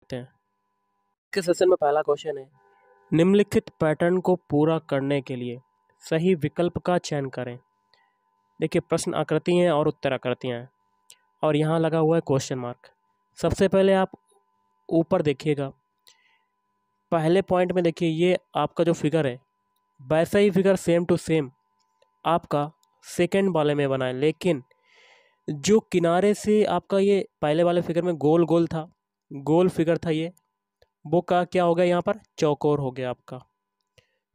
देखते हैं के सेशन में पहला क्वेश्चन है, निम्नलिखित पैटर्न को पूरा करने के लिए सही विकल्प का चयन करें। देखिए प्रश्न आकृति हैं और उत्तर आकृतियाँ हैं और यहाँ लगा हुआ है क्वेश्चन मार्क। सबसे पहले आप ऊपर देखिएगा, पहले पॉइंट में देखिए ये आपका जो फिगर है वैसा ही फिगर सेम टू सेम आपका सेकंड वाले में बना है, लेकिन जो किनारे से आपका ये पहले वाले फिगर में गोल गोल था, गोल फिगर था ये, वो का क्या हो गया यहाँ पर चौकोर हो गया आपका।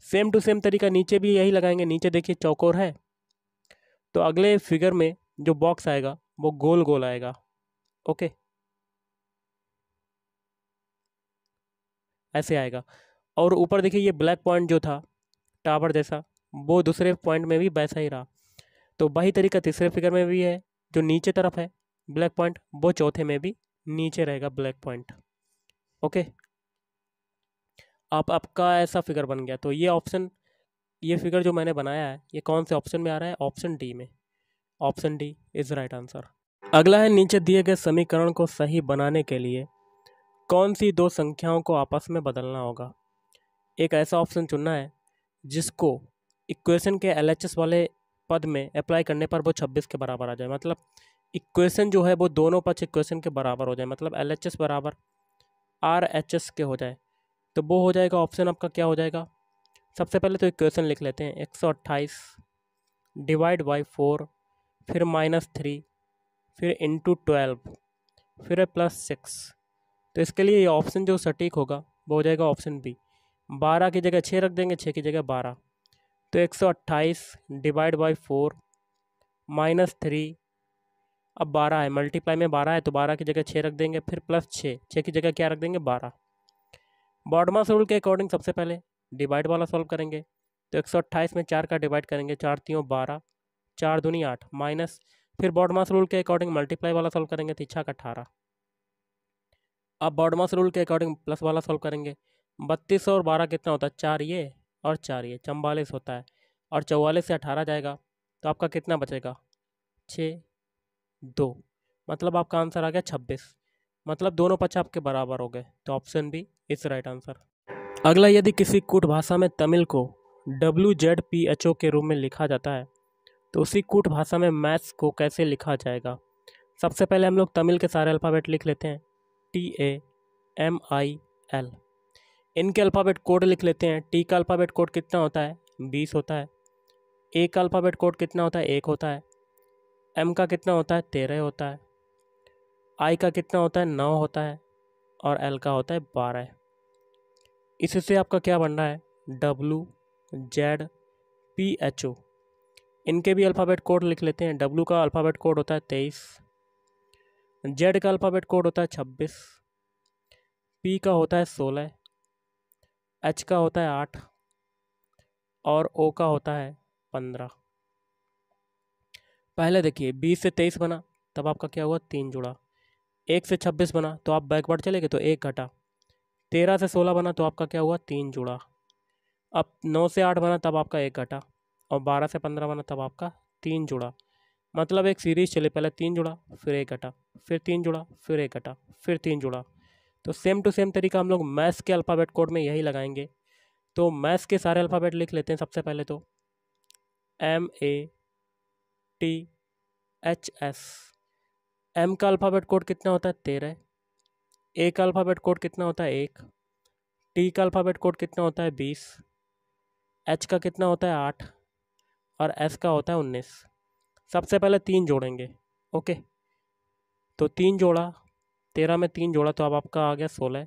सेम टू सेम तरीका नीचे भी यही लगाएंगे, नीचे देखिए चौकोर है तो अगले फिगर में जो बॉक्स आएगा वो गोल गोल आएगा। ओके, ऐसे आएगा। और ऊपर देखिए ये ब्लैक पॉइंट जो था टावर जैसा, वो दूसरे पॉइंट में भी वैसा ही रहा। तो वही तरीका तीसरे फिगर में भी है, जो नीचे तरफ है ब्लैक पॉइंट वो चौथे में भी नीचे रहेगा ब्लैक पॉइंट। ओके, आपका ऐसा फिगर बन गया। तो ये ऑप्शन, ये फिगर जो मैंने बनाया है ये कौन से ऑप्शन में आ रहा है? ऑप्शन डी में। Option D is right answer. अगला है, नीचे दिए गए समीकरण को सही बनाने के लिए कौन सी दो संख्याओं को आपस में बदलना होगा। एक ऐसा ऑप्शन चुनना है जिसको इक्वेशन के LHS वाले पद में अप्लाई करने पर वो 26 के बराबर आ जाए, मतलब इक्वेशन जो है वो दोनों पक्ष इक्वेशन के बराबर हो जाए, मतलब LHS बराबर RHS के हो जाए। तो वो हो जाएगा ऑप्शन आपका क्या हो जाएगा? सबसे पहले तो इक्वेशन लिख लेते हैं, 128 डिवाइड बाई 4, फिर -3, फिर इंटू 12, फिर +6। तो इसके लिए ये ऑप्शन जो सटीक होगा वो हो जाएगा ऑप्शन बी। 12 की जगह 6 रख देंगे, 6 की जगह 12। तो 128 डिवाइड बाई 4 -3, अब 12 है, मल्टीप्लाई में 12 है तो 12 की जगह 6 रख देंगे, फिर +6, 6 की जगह क्या रख देंगे? 12। बॉडमास रूल के अकॉर्डिंग सबसे पहले डिवाइड वाला सॉल्व करेंगे। तो 128 में 4 का डिवाइड करेंगे, 4 3 12, 4 दूनी 8, माइनस, फिर बॉडमास रूल के अकॉर्डिंग मल्टीप्लाई वाला सॉल्व करेंगे, 3 का 18। अब बॉडमास रूल के अकॉर्डिंग प्लस वाला सॉल्व करेंगे, 32 और 12 कितना होता है? 4 ये और 4 ये, 44 होता है। और 44 से 18 जाएगा तो आपका कितना बचेगा? 6 2, मतलब आपका आंसर आ गया 26। मतलब दोनों पक्ष आपके बराबर हो गए। तो option B is right answer. अगला, यदि किसी कूट भाषा में तमिल को WZPHO के रूप में लिखा जाता है तो उसी कूट भाषा में मैथ्स को कैसे लिखा जाएगा? सबसे पहले हम लोग तमिल के सारे अल्फ़ाबेट लिख लेते हैं, TAMIL। इनके अल्फ़ाबेट कोड लिख लेते हैं। टी का अल्फ़ाबेट कोड कितना होता है? 20 होता है। ए का अल्फ़ाबेट कोड कितना होता है? 1 होता है। एम का कितना होता है? 13 होता है। आई का कितना होता है? 9 होता है। और एल का होता है 12। इससे आपका क्या बन रहा है? WZPHO। इनके भी अल्फ़ाबेट कोड लिख लेते हैं। W का अल्फ़ाबेट कोड होता है 23, Z का अल्फ़ाबेट कोड होता है 26, P का होता है 16, H का होता है 8 और O का होता है 15। पहले देखिए 20 से 23 बना तब आपका क्या हुआ? 3 जुड़ा। 1 से 26 बना तो आप बैकवर्ड चले गए तो 1 घटा। 13 से 16 बना तो आपका क्या हुआ? 3 जुड़ा। अब 9 से 8 बना तब आपका 1 घटा। और 12 से 15 बना तब आपका 3 जुड़ा। मतलब एक सीरीज चले, पहले 3 जुड़ा, फिर 1 घटा, फिर 3 जुड़ा, फिर 1 घटा, फिर 3 जुड़ा। तो सेम टू सेम तरीका हम लोग मैथ्स के अल्फ़ाबेट कोड में यही लगाएंगे। तो मैथ्स के सारे अल्फ़ाबेट लिख लेते हैं। सबसे पहले तो MATHS। M का अल्फ़ाबेट कोड कितना होता है? 13। A का अल्फ़ाबेट कोड कितना होता है? 1। T का अल्फ़ाबेट कोड कितना होता है? 20। H का कितना होता है? 8। और S का होता है 19। सबसे पहले 3 जोड़ेंगे। ओके, तो 3 जोड़ा, 13 में 3 जोड़ा तो अब आपका आ गया 16।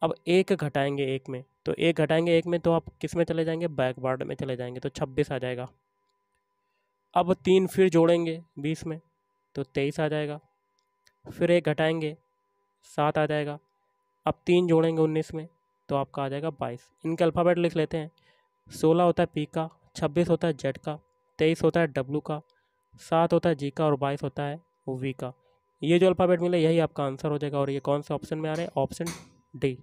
अब 1 घटाएंगे 1 में, तो 1 घटाएंगे 1 में तो आप किस में चले जाएंगे? बैकवर्ड में चले जाएंगे, तो 26 आ जाएगा। अब 3 फिर जोड़ेंगे 20 में तो 23 आ जाएगा। फिर 1 घटाएंगे 7 आ जाएगा। अब 3 जोड़ेंगे 19 में तो आपका आ जाएगा 22। इनके अल्फ़ाबेट लिख लेते हैं। 16 होता है P का, 26 होता है Z का, 23 होता है W का, 7 होता है G का और 22 होता है V का। ये जो अल्फ़ाबेट मिले यही आपका आंसर हो जाएगा। और ये कौन से ऑप्शन में आ रहे हैं? Option D.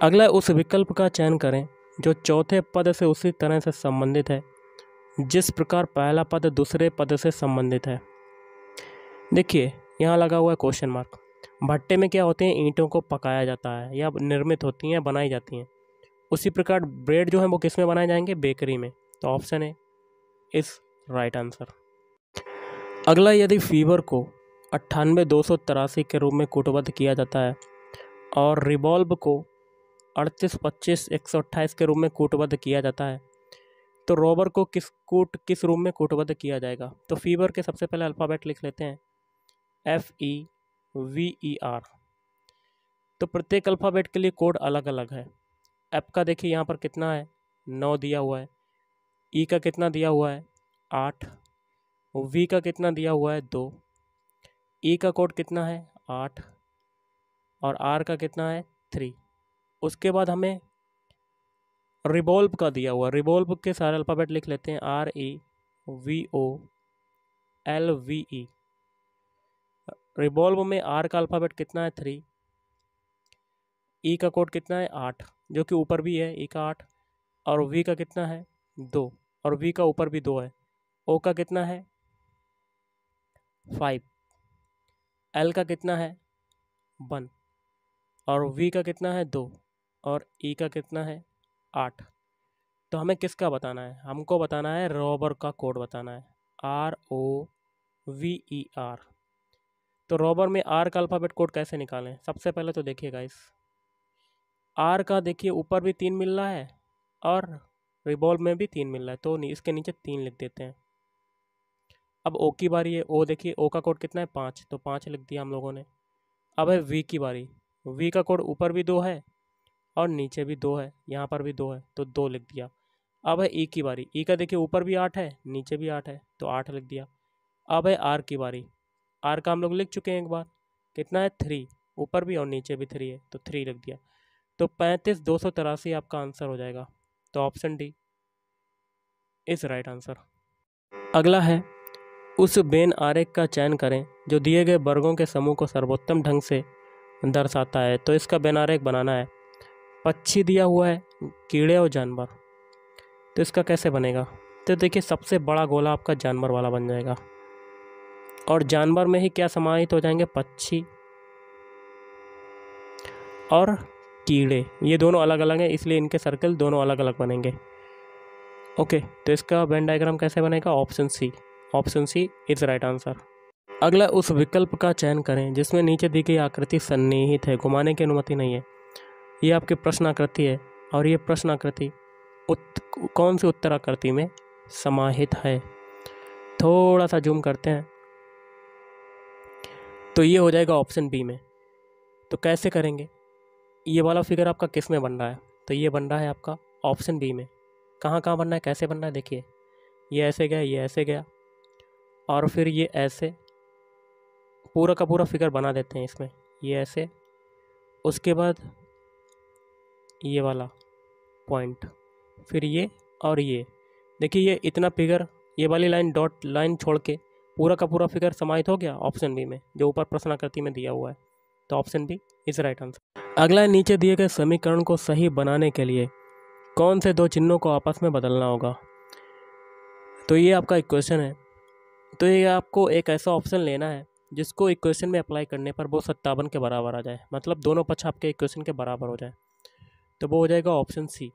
अगला, उस विकल्प का चयन करें जो चौथे पद से उसी तरह से संबंधित है जिस प्रकार पहला पद दूसरे पद से संबंधित है। देखिए यहाँ लगा हुआ है क्वेश्चन मार्क। भट्टे में क्या होते हैं, ईंटों को पकाया जाता है या निर्मित होती हैं, बनाई जाती हैं। उसी प्रकार ब्रेड जो है वो किस में बनाए जाएंगे, बेकरी में। तो option A is right answer. अगला, यदि फीवर को 98,283 के रूप में कूटबद्ध किया जाता है और रिवॉल्व को 38,25,128 के रूप में कूटबद्ध किया जाता है, तो रॉबर को किस रूप में कूटबद्ध किया जाएगा। तो फीवर के सबसे पहले अल्फ़ाबेट लिख लेते हैं, FEVER। तो प्रत्येक अल्फ़ाबेट के लिए कोड अलग अलग है। एफ का देखिए यहाँ पर कितना है, 9 दिया हुआ है। ई का कितना दिया हुआ है, 8। वी का कितना दिया हुआ है, 2। ई का कोड कितना है, 8। और आर का कितना है, 3। उसके बाद हमें रिवॉल्व का दिया हुआ, रिवॉल्व के सारे अल्फ़ाबेट लिख लेते हैं, REVOLVE। रिवॉल्व में आर का अल्फ़ाबेट कितना है, 3। ई का कोड कितना है, 8, जो कि ऊपर भी है, ई का 8। और वी का कितना है, 2। और वी का ऊपर भी 2 है। ओ का कितना है, 5। एल का कितना है, 1। और वी का कितना है, 2। और ई का कितना है, 8। तो हमें किसका बताना है, हमको बताना है रॉबर का कोड बताना है, ROVER। तो रॉबर में आर का अल्फ़ाबेट कोड कैसे निकालें। सबसे पहले तो देखिएगा, इस आर का देखिए ऊपर भी 3 मिल रहा है और रिवॉल्व में भी 3 मिल रहा है, तो इसके नीचे 3 लिख देते हैं। अब ओ की बारी है। ओ देखिए, ओ का कोड कितना है, 5, तो 5 लिख दिया हम लोगों ने। अब है वी की बारी। वी का कोड ऊपर भी 2 है और नीचे भी 2 है, यहाँ पर भी 2 है, तो 2 लिख दिया। अब है ई की बारी। ई का देखिए ऊपर भी 8 है, नीचे भी 8 है, तो 8 लिख दिया। अब है आर की बारी। आर का हम लोग लिख चुके हैं एक बार, कितना है, 3। ऊपर भी और नीचे भी 3 है, तो 3 लिख दिया। तो 35,283 आपका आंसर हो जाएगा। तो option D is right answer. अगला है, उस बेन आरेख का चयन करें जो दिए गए वर्गों के समूह को सर्वोत्तम ढंग से दर्शाता है। तो इसका बेन आरेख बनाना है। पक्षी दिया हुआ है, कीड़े और जानवर। तो इसका कैसे बनेगा। तो देखिए, सबसे बड़ा गोला आपका जानवर वाला बन जाएगा और जानवर में ही क्या समाहित हो जाएंगे, पक्षी और कीड़े। ये दोनों अलग अलग हैं, इसलिए इनके सर्कल दोनों अलग अलग बनेंगे। ओके, तो इसका वेन डायग्राम कैसे बनेगा, option C. Option C is right answer. अगला, उस विकल्प का चयन करें जिसमें नीचे दी गई आकृति सन्निहित है, घुमाने की अनुमति नहीं है। ये आपकी प्रश्न आकृति है और ये प्रश्न आकृति कौन सी उत्तर आकृति में समाहित है। थोड़ा सा जूम करते हैं, तो ये हो जाएगा ऑप्शन बी में। तो कैसे करेंगे, ये वाला फिगर आपका किस में बन रहा है, तो ये बन रहा है आपका ऑप्शन बी में। कहाँ कहाँ बनना है, कैसे बनना है, देखिए, ये ऐसे गया, ये ऐसे गया, और फिर ये ऐसे पूरा का पूरा फिगर बना देते हैं इसमें, ये ऐसे। उसके बाद ये वाला पॉइंट, फिर ये और ये। देखिए, ये इतना फिगर, ये वाली लाइन डॉट लाइन छोड़ के पूरा का पूरा फिगर समाहित हो गया ऑप्शन बी में, जो ऊपर प्रश्नाकृति में दिया हुआ है। तो option B is right answer. अगला, नीचे दिए गए समीकरण को सही बनाने के लिए कौन से दो चिन्हों को आपस में बदलना होगा। तो ये आपका इक्वेशन है। तो ये आपको एक ऐसा ऑप्शन लेना है जिसको इक्वेशन में अप्लाई करने पर वो 57 के बराबर आ जाए, मतलब दोनों पक्ष आपके इक्वेशन के बराबर हो जाए। तो वो हो जाएगा ऑप्शन सी।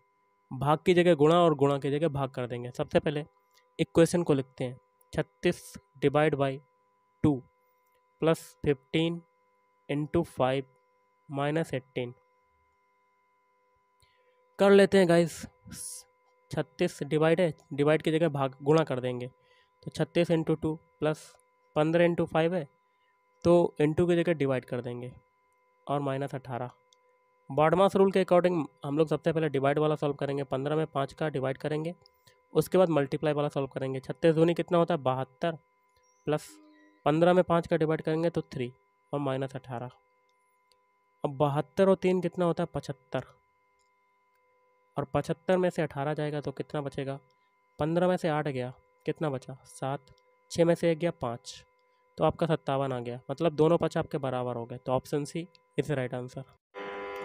भाग की जगह गुणा और गुणा की जगह भाग कर देंगे। सबसे पहले इक्वेशन को लिखते हैं, 36 divide by 2 plus 15 into 5 minus 18 कर लेते हैं गाइस। 36 डिवाइड है, डिवाइड की जगह भाग गुणा कर देंगे। तो 36 इंटू 2 प्लस 15 इंटू 5 है, तो इंटू की जगह डिवाइड कर देंगे और माइनस 18। बॉडमास रूल के अकॉर्डिंग हम लोग सबसे पहले डिवाइड वाला सॉल्व करेंगे। 15 में 5 का डिवाइड करेंगे, उसके बाद मल्टीप्लाई वाला सॉल्व करेंगे। 36 दूनी कितना होता है, 72 प्लस 15 में 5 का डिवाइड करेंगे तो 3 और माइनस 18। अब 72 और 3 कितना होता है, 75। और 75 में से 18 जाएगा तो कितना बचेगा, 15 में से 8 गया, कितना बचा, 7। 6 में से 1 गया, 5। तो आपका 57 आ गया, मतलब दोनों पक्ष आपके बराबर हो गए। तो option C is right answer.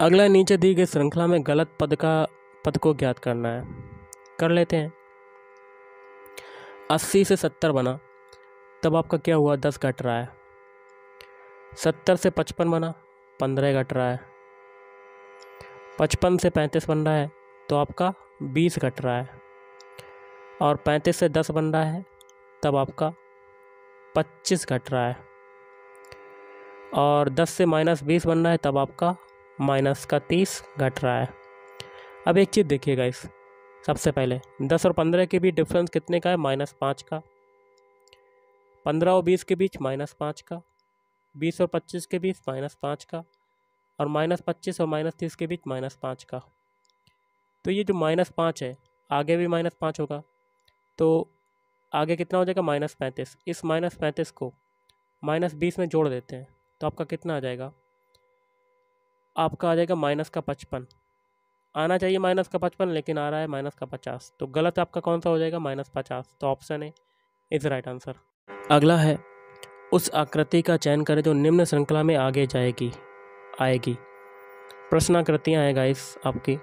अगला, नीचे दी गई श्रृंखला में गलत पद को ज्ञात करना है। कर लेते हैं। 80 से 70 बना, तब आपका क्या हुआ, 10 घट रहा है। 70 से 55 बना, 15 घट रहा है। 55 से 35 बन रहा है तो आपका 20 घट रहा है। और 35 से 10 बन रहा है तब आपका 25 घट रहा है। और 10 से -20 बन रहा है तब आपका -30 घट रहा है। अब एक चीज़ देखिएगा, इस सबसे पहले 10 और 15 के बीच डिफरेंस कितने का है? -5 का। 15 और 20 के बीच -5 का। 20 और 25 के बीच -5 का। और -25 और -30 के बीच -5 का। तो ये जो -5 है, आगे भी -5 होगा, तो आगे कितना हो जाएगा? -35। इस -35 को -20 में जोड़ देते हैं तो आपका कितना आ जाएगा? आपका आ जाएगा -55। आना चाहिए -55, लेकिन आ रहा है -50। तो गलत आपका कौन सा हो जाएगा? -50। तो option A is right answer. अगला है, उस आकृति का चयन करें जो निम्न श्रृंखला में आगे आएगी। प्रश्नाकृतियाँ हैं गाइस आपकी।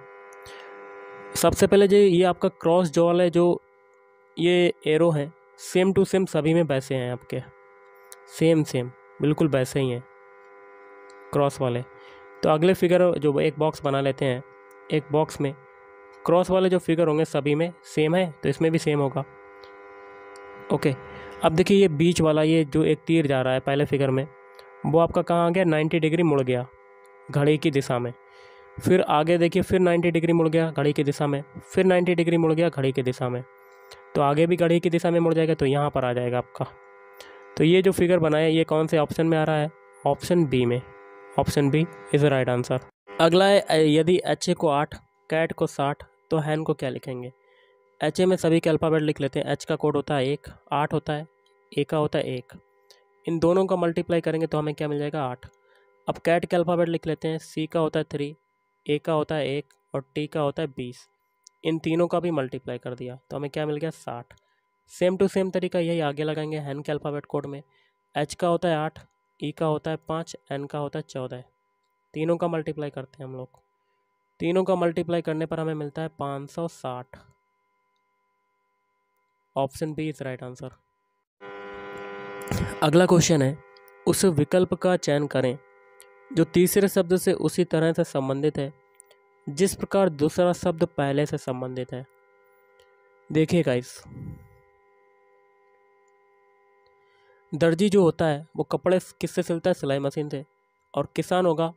सबसे पहले जो ये आपका क्रॉस जो वाला है, जो ये एरो है, सेम टू सेम सभी में वैसे हैं आपके, सेम बिल्कुल वैसे ही हैं क्रॉस वाले। तो अगले फिगर जो एक बॉक्स बना लेते हैं, एक बॉक्स में क्रॉस वाले जो फिगर होंगे सभी में सेम है, तो इसमें भी सेम होगा। ओके, अब देखिए ये बीच वाला, ये जो एक तीर जा रहा है पहले फिगर में, वो आपका कहाँ आ गया? 90 डिग्री मुड़ गया घड़ी की दिशा में। फिर आगे देखिए, फिर 90 डिग्री मुड़ गया घड़ी की दिशा में, फिर 90 डिग्री मुड़ गया घड़ी की दिशा में। तो आगे भी घड़ी की दिशा में मुड़ जाएगा, तो यहाँ पर आ जाएगा आपका। तो ये जो फिगर बनाया ये कौन से ऑप्शन में आ रहा है? ऑप्शन बी में। Option B is right answer. अगला है, यदि एच ए को 8, कैट को 60, तो हैन को क्या लिखेंगे? एच ए में सभी के अल्फ़ाबेट लिख लेते हैं। एच का कोड होता है 1, 8 होता है, ए का होता है 1। इन दोनों का मल्टीप्लाई करेंगे तो हमें क्या मिल जाएगा? 8। अब कैट के अल्फ़ाबेट लिख लेते हैं। सी का होता है 3, ए का होता है 1 और टी का होता है 20। इन तीनों का भी मल्टीप्लाई कर दिया तो हमें क्या मिल गया? 60। सेम टू सेम तरीका यही आगे लगाएंगे हैन के अल्फ़ाबेट कोड में। एच का होता है 8, ई का होता है 5, एन का होता है 14। तीनों का मल्टीप्लाई करते हैं हम लोग। तीनों का मल्टीप्लाई करने पर हमें मिलता है 560। Option B is right answer. अगला क्वेश्चन है, उस विकल्प का चयन करें जो तीसरे शब्द से उसी तरह से संबंधित है जिस प्रकार दूसरा शब्द पहले से संबंधित है। देखिए गाइस, दर्जी जो होता है वो कपड़े किससे सिलता है? सिलाई मशीन से। और किसान होगा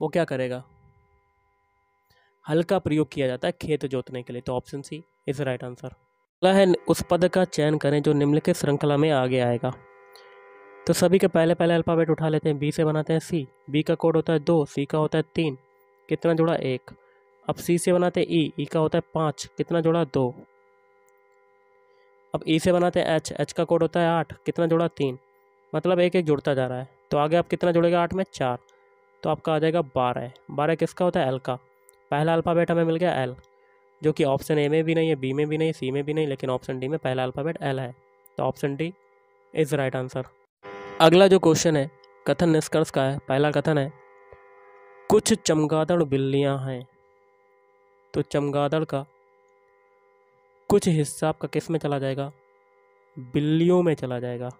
वो क्या करेगा? हल का प्रयोग किया जाता है खेत जोतने के लिए। तो option C is right answer. अगला है, उस पद का चयन करें जो निम्नलिखित श्रृंखला में आगे आएगा। तो सभी के पहले अल्फ़ाबेट उठा लेते हैं। बी से बनाते हैं सी। बी का कोड होता है 2, सी का होता है 3, कितना जुड़ा? 1। अब सी से बनाते हैं ई का होता है 5, कितना जुड़ा? 2। अब ई से बनाते हैं एच का कोड होता है 8, कितना जुड़ा? 3। मतलब एक एक जुड़ता जा रहा है। तो आगे आप कितना जुड़ेगा? 8 में 4, तो आपका आ जाएगा 12। 12 किसका होता है? एल का। पहला अल्फ़ाबेट हमें मिल गया एल, जो कि ऑप्शन ए में भी नहीं है, बी में भी नहीं, सी में भी नहीं, लेकिन ऑप्शन डी में पहला अल्फ़ाबेट एल है। तो option D is right answer. अगला जो क्वेश्चन है कथन निष्कर्ष का है। पहला कथन है, कुछ चमगादड़ बिल्लियां हैं। तो चमगादड़ का कुछ हिस्सा आपका किस में चला जाएगा? बिल्लियों में चला जाएगा।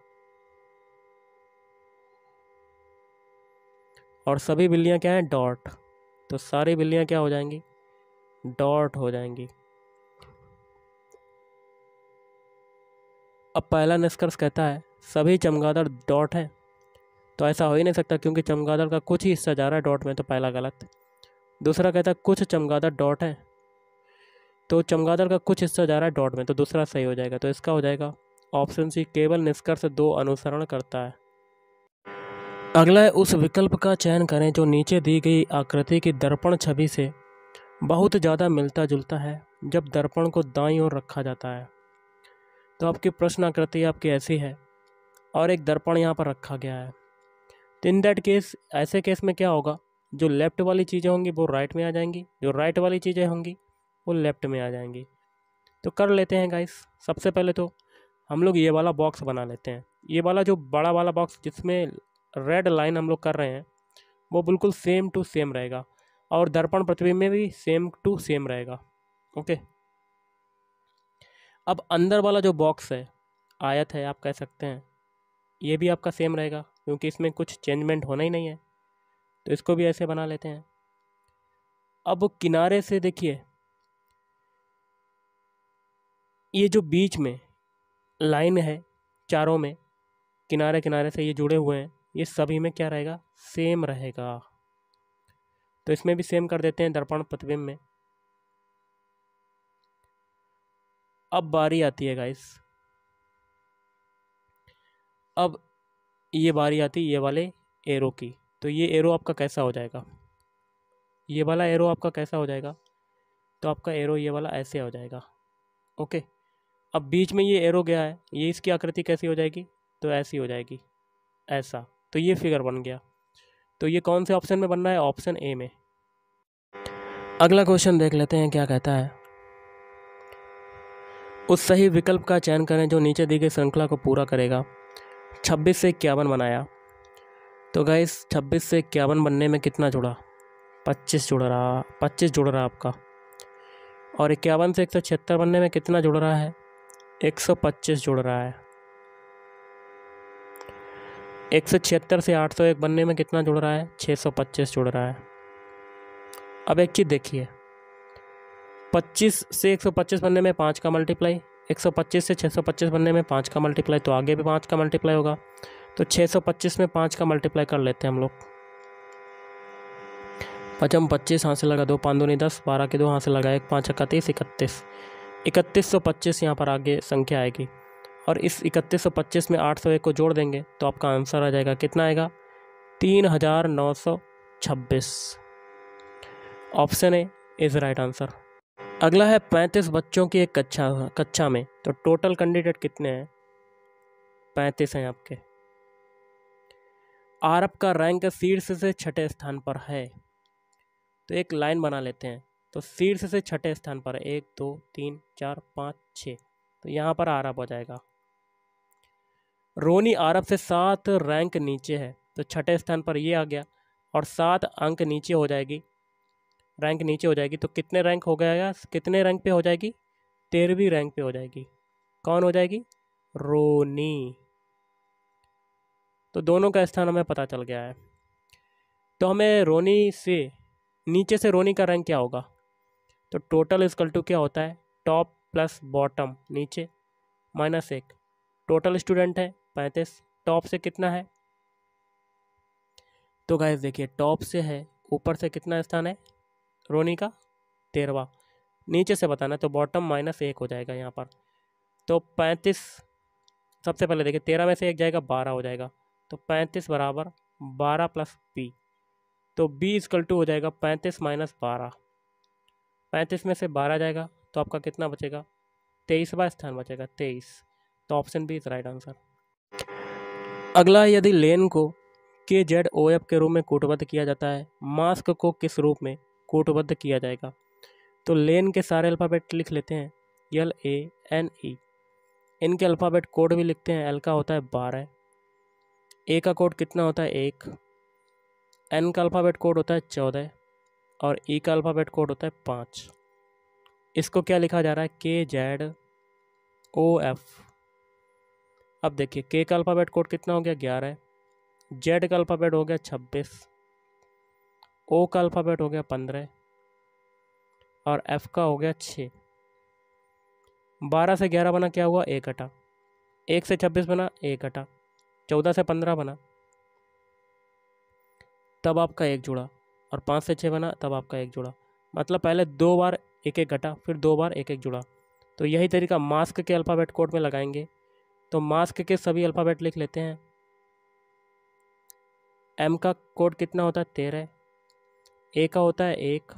और सभी बिल्लियां क्या हैं? डॉट। तो सारी बिल्लियां क्या हो जाएंगी? डॉट हो जाएंगी। अब पहला निष्कर्ष कहता है सभी चमगादड़ डॉट हैं, तो ऐसा हो ही नहीं सकता क्योंकि चमगादड़ का कुछ ही हिस्सा जा रहा है डॉट में, तो पहला गलत। दूसरा कहता है कुछ चमगादड़ डॉट हैं, तो चमगादड़ का कुछ हिस्सा जा रहा है डॉट में, तो दूसरा सही हो जाएगा। तो इसका हो जाएगा ऑप्शन सी, केवल निष्कर्ष 2 अनुसरण करता है। अगला है, उस विकल्प का चयन करें जो नीचे दी गई आकृति की दर्पण छवि से बहुत ज़्यादा मिलता जुलता है जब दर्पण को दाईं ओर रखा जाता है। तो आपकी प्रश्न आकृति आपकी ऐसी है और एक दर्पण यहाँ पर रखा गया है। तो इन दैट केस, ऐसे केस में क्या होगा? जो लेफ्ट वाली चीज़ें होंगी वो राइट में आ जाएंगी, जो राइट वाली चीज़ें होंगी वो लेफ्ट में आ जाएंगी। तो कर लेते हैं गाइस। सबसे पहले तो हम लोग ये वाला बॉक्स बना लेते हैं। ये वाला जो बड़ा वाला बॉक्स जिसमें रेड लाइन हम लोग कर रहे हैं वो बिल्कुल सेम टू सेम रहेगा और दर्पण प्रतिबिंब में भी सेम टू सेम रहेगा। ओके, अब अंदर वाला जो बॉक्स है, आयत है आप कह सकते हैं, ये भी आपका सेम रहेगा। क्योंकि इसमें कुछ चेंजमेंट होना ही नहीं है, तो इसको भी ऐसे बना लेते हैं। अब किनारे से देखिए, ये जो बीच में लाइन है चारों में, किनारे किनारे से ये जुड़े हुए हैं, ये सभी में क्या रहेगा, सेम रहेगा। तो इसमें भी सेम कर देते हैं दर्पण प्रतिबिंब में। अब बारी आती है गाइस, अब ये बारी आती है ये वाले एरो की। तो ये एरो आपका कैसा हो जाएगा, ये वाला एरो आपका कैसा हो जाएगा, तो आपका एरो ये वाला ऐसे हो जाएगा। ओके, अब बीच में ये एरो गया है, ये इसकी आकृति कैसी हो जाएगी, तो ऐसी हो जाएगी, ऐसा। तो ये फिगर बन गया। तो ये कौन से ऑप्शन में बन रहा है, ऑप्शन ए में। अगला क्वेश्चन देख लेते हैं क्या कहता है। उस सही विकल्प का चयन करें जो नीचे दी गई श्रृंखला को पूरा करेगा। 26 से 51 बनाया, तो गाइस 26 से 51 बनने में कितना जुड़ा, 25 जुड़ रहा, 25 जुड़ रहा आपका। और 51 से 176 बनने में कितना जुड़ रहा है, 125 जुड़ रहा है। 176 से 801 बनने में कितना जुड़ रहा है, 625 जुड़ रहा है। अब एक चीज़ देखिए, 25 से 125 बनने में 5 का मल्टीप्लाई, 125 से 625 बनने में 5 का मल्टीप्लाई, तो आगे भी 5 का मल्टीप्लाई होगा। तो 625 में 5 का मल्टीप्लाई कर लेते हैं हम लोग। 5 25 हाथ से लगा, 2 5 दूनी 10, 12 के 2 हाथ से लगा, 1 5 31, 3125 यहाँ पर आगे संख्या आएगी। और इस 3125 में 801 को जोड़ देंगे तो आपका आंसर आ जाएगा, कितना आएगा, 3926। Option A is right answer. अगला है 35 बच्चों की एक कक्षा में, तो टोटल कैंडिडेट कितने हैं, 35 हैं आपके। आरब का रैंक शीर्ष से छठे स्थान पर है, तो एक लाइन बना लेते हैं। तो शीर्ष से छठे स्थान पर 1 2 3 4 5 6, तो यहाँ पर आरब हो जाएगा। रोनी आरब से 7 रैंक नीचे है, तो छठे स्थान पर ये आ गया, और 7 अंक नीचे हो जाएगी, रैंक नीचे हो जाएगी। तो कितने रैंक हो गया, कितने रैंक पे हो जाएगी, 13वीं रैंक पे हो जाएगी। कौन हो जाएगी, रोनी। तो दोनों का स्थान हमें पता चल गया है। तो हमें रोनी से नीचे से रोनी का रैंक क्या होगा, तो टोटल इक्वल टू क्या होता है, टॉप प्लस बॉटम नीचे माइनस 1। टोटल स्टूडेंट है 35, टॉप से कितना है, तो गाइस देखिए टॉप से है, ऊपर से कितना स्थान है रोनी का, 13वां। नीचे से बताना, तो बॉटम माइनस 1 हो जाएगा यहाँ पर। तो 35, सबसे पहले देखिए 13 में से 1 जाएगा, 12 हो जाएगा। तो 35 बराबर 12 प्लस बी, तो बी इक्वल टू हो जाएगा 35 माइनस 12। 35 में से 12 जाएगा, तो आपका कितना बचेगा, 23वां स्थान बचेगा, 23। तो option B is right answer. अगला, यदि लेन को KZOF के रूप में कूटबद्ध किया जाता है, मास्क को किस रूप में कूटबद्ध किया जाएगा। तो लेन के सारे अल्फ़ाबेट लिख लेते हैं, LANE। इनके अल्फ़ाबेट कोड भी लिखते हैं। L का होता है 12, A का कोड कितना होता है 1, N का अल्फ़ाबेट कोड होता है 14, और E का अल्फ़ाबेट कोड होता है 5। इसको क्या लिखा जा रहा है, KZOF। अब देखिए K का अल्फ़ाबेट कोड कितना हो गया 11, Z का अल्फ़ाबेट हो गया 26, O का अल्फ़ाबेट हो गया 15, और F का हो गया 6। 12 से 11 बना, क्या हुआ, 1 घटा। 1 से 26 बना, 1 घटा। 14 से 15 बना, तब आपका 1 जुड़ा। और 5 से 6 बना, तब आपका 1 जुड़ा। मतलब पहले 2 बार 1 घटा, फिर 2 बार 1 जुड़ा। तो यही तरीका मास्क के अल्फ़ाबेट कोड में लगाएंगे। तो मास्क के सभी अल्फ़ाबेट लिख लेते हैं। M का कोड कितना होता है 13, A का होता है 1,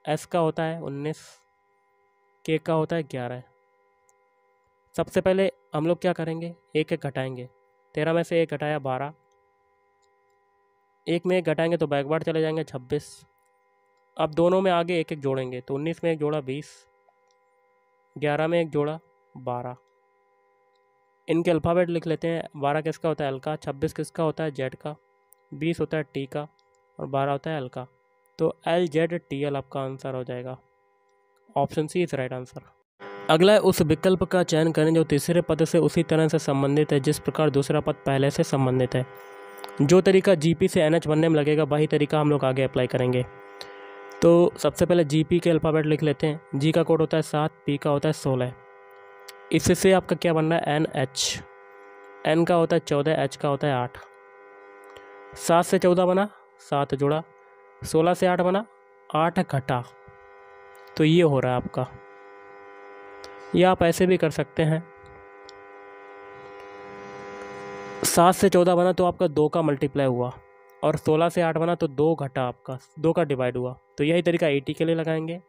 S का होता है 19, K का होता है 11। सबसे पहले हम लोग क्या करेंगे, 1 घटाएंगे। 13 में से 1 घटाया 12, 1 में 1 घटाएंगे तो बैकवर्ड चले जाएंगे 26। अब दोनों में आगे 1 जोड़ेंगे, तो 19 में 1 जोड़ा 20, 11 में 1 जोड़ा 12। इनके अल्फ़ाबेट लिख लेते हैं। 12 किसका होता है L का, 26 किसका होता है Z का, 20 होता है T का, और 12 होता है L का। तो LZTL आपका आंसर हो जाएगा। Option C is right answer. अगला है, उस विकल्प का चयन करें जो तीसरे पद से उसी तरह से संबंधित है जिस प्रकार दूसरा पद पहले से संबंधित है। जो तरीका GP से NH बनने में लगेगा वही तरीका हम लोग आगे अप्लाई करेंगे। तो सबसे पहले GP के अल्फ़ाबेट लिख लेते हैं। G का कोड होता है 7, P का होता है 16। इससे आपका क्या बनना है NH। N का होता है 14, H का होता है 8। 7 से 14 बना, 7 जुड़ा, 16 से 8 बना, 8 घटा। तो ये हो रहा है आपका। या आप ऐसे भी कर सकते हैं, 7 से 14 बना तो आपका 2 का मल्टीप्लाई हुआ, और 16 से 8 बना तो 2 घटा, आपका 2 का डिवाइड हुआ। तो यही तरीका ET के लिए लगाएंगे।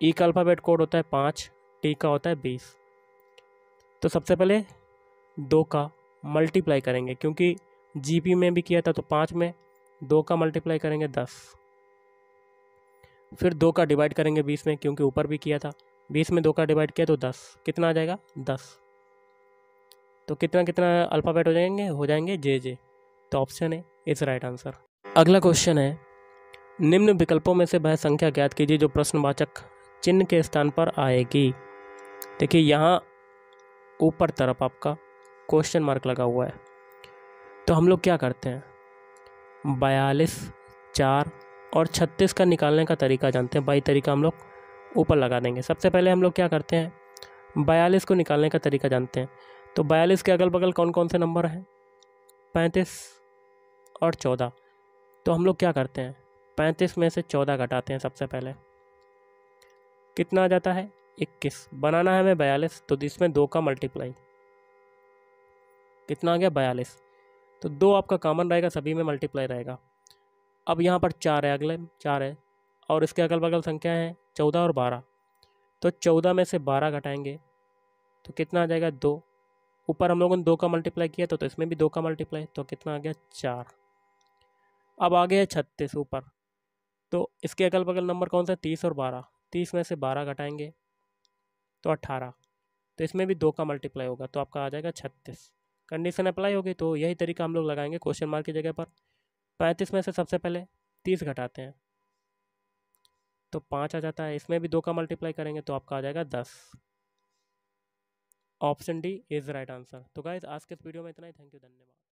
E का अल्फ़ाबेट कोड होता है 5, T का होता है 20। तो सबसे पहले 2 का मल्टीप्लाई करेंगे, क्योंकि GP में भी किया था तो 5 में 2 का मल्टीप्लाई करेंगे 10। फिर 2 का डिवाइड करेंगे 20 में, क्योंकि ऊपर भी किया था। 20 में 2 का डिवाइड किया तो 10। कितना आ जाएगा 10। तो कितना कितना अल्फ़ाबेट हो जाएंगे JJ। तो option A is right answer. अगला क्वेश्चन है, निम्न विकल्पों में से वह संख्या ज्ञात कीजिए जो प्रश्नवाचक चिन्ह के स्थान पर आएगी। देखिए यहाँ ऊपर तरफ आपका क्वेश्चन मार्क लगा हुआ है। तो हम लोग क्या करते हैं, 42, 4 और 36 का निकालने का तरीका जानते हैं। वही तरीका हम लोग ऊपर लगा देंगे। सबसे पहले हम लोग क्या करते हैं, 42 को निकालने का तरीका जानते हैं। तो 42 के अगल बगल कौन कौन से नंबर हैं, 35 और 14। तो हम लोग क्या करते हैं, 35 में से 14 घटाते हैं। सबसे पहले कितना आ जाता है 21। बनाना है हमें 42, तो इसमें 2 का मल्टीप्लाई, कितना आ गया 42। तो 2 आपका कॉमन रहेगा, सभी में मल्टीप्लाई रहेगा। अब यहाँ पर 4 है, अगले 4 है, और इसके अगल बगल संख्या है 14 और 12। तो 14 में से 12 घटाएंगे तो कितना आ जाएगा 2। ऊपर हम लोगों ने 2 का मल्टीप्लाई किया तो इसमें भी 2 का मल्टीप्लाई, तो कितना आ गया 4। अब आ गया 36 ऊपर। तो इसके अगल बगल नंबर कौन सा, 30 और 12। 30 में से 12 घटाएंगे तो 18। तो इसमें भी 2 का मल्टीप्लाई होगा, तो आपका आ जाएगा 36। कंडीशन अप्लाई होगी। तो यही तरीका हम लोग लगाएंगे क्वेश्चन मार्क की जगह पर। 35 में से सबसे पहले 30 घटाते हैं तो 5 आ जाता है। इसमें भी 2 का मल्टीप्लाई करेंगे तो आपका आ जाएगा 10। Option D is right answer. तो गाइज आज के इस वीडियो में इतना ही। थैंक यू, धन्यवाद।